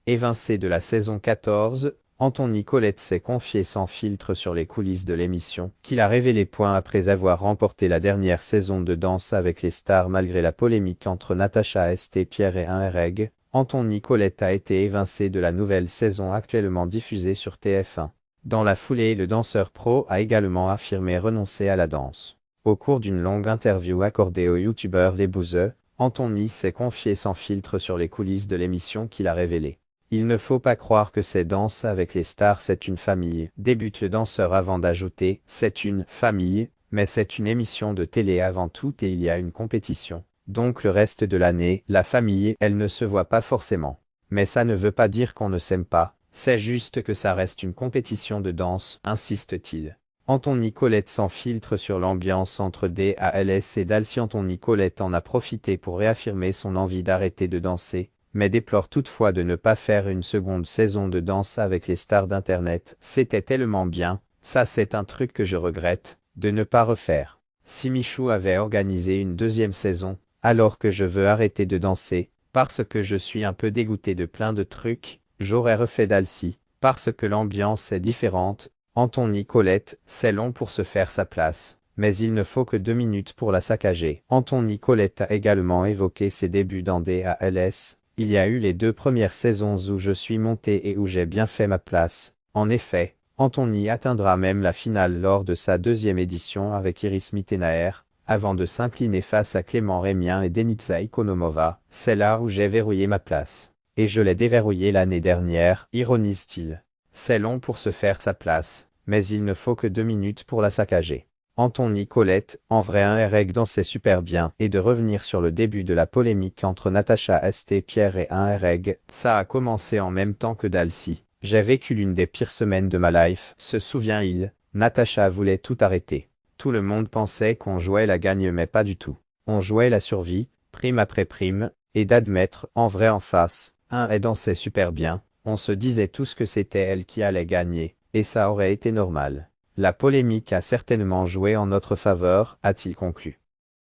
Évincé de la saison 14, Anthony Collette s'est confié sans filtre sur les coulisses de l'émission, qu'il a révélé après avoir remporté la dernière saison de Danse avec les stars malgré la polémique entre Natacha St-Pierre et un Reg. Anthony Collette a été évincé de la nouvelle saison actuellement diffusée sur TF1. Dans la foulée, le danseur pro a également affirmé renoncer à la danse. Au cours d'une longue interview accordée au youtubeur Les Bouzeux, Anthony s'est confié sans filtre sur les coulisses de l'émission qu'il a révélé. Il ne faut pas croire que c'est Danse avec les stars, c'est une famille, débute le danseur avant d'ajouter, c'est une famille, mais c'est une émission de télé avant tout et il y a une compétition. Donc le reste de l'année, la famille, elle ne se voit pas forcément. Mais ça ne veut pas dire qu'on ne s'aime pas, c'est juste que ça reste une compétition de danse, insiste-t-il. Anthony Collette sans filtre sur l'ambiance entre DALS et Dalcy. Anthony Collette en a profité pour réaffirmer son envie d'arrêter de danser, mais déplore toutefois de ne pas faire une seconde saison de Danse avec les stars d'internet. C'était tellement bien, ça c'est un truc que je regrette, de ne pas refaire. Si Michou avait organisé une deuxième saison, alors que je veux arrêter de danser, parce que je suis un peu dégoûté de plein de trucs, j'aurais refait Dalcy, parce que l'ambiance est différente. Anthony Collette, c'est long pour se faire sa place, mais il ne faut que 2 minutes pour la saccager. Anthony Collette a également évoqué ses débuts dans DALS. Il y a eu les 2 premières saisons où je suis monté et où j'ai bien fait ma place. En effet, Anthony atteindra même la finale lors de sa 2e édition avec Iris Mittenaer, avant de s'incliner face à Clément Rémien et Denitsa Ikonomova. C'est là où j'ai verrouillé ma place. Et je l'ai déverrouillé l'année dernière, ironise-t-il. C'est long pour se faire sa place, mais il ne faut que 2 minutes pour la saccager. Anthony Collette, en vrai un Reg dansait super bien, et de revenir sur le début de la polémique entre Natacha St-Pierre et un Reg, ça a commencé en même temps que Dalcy. J'ai vécu l'une des pires semaines de ma life, se souvient-il. Natacha voulait tout arrêter. Tout le monde pensait qu'on jouait la gagne mais pas du tout. On jouait la survie, prime après prime, et d'admettre, en vrai en face, un Reg dansait super bien, on se disait tous que c'était elle qui allait gagner, et ça aurait été normal. La polémique a certainement joué en notre faveur, a-t-il conclu.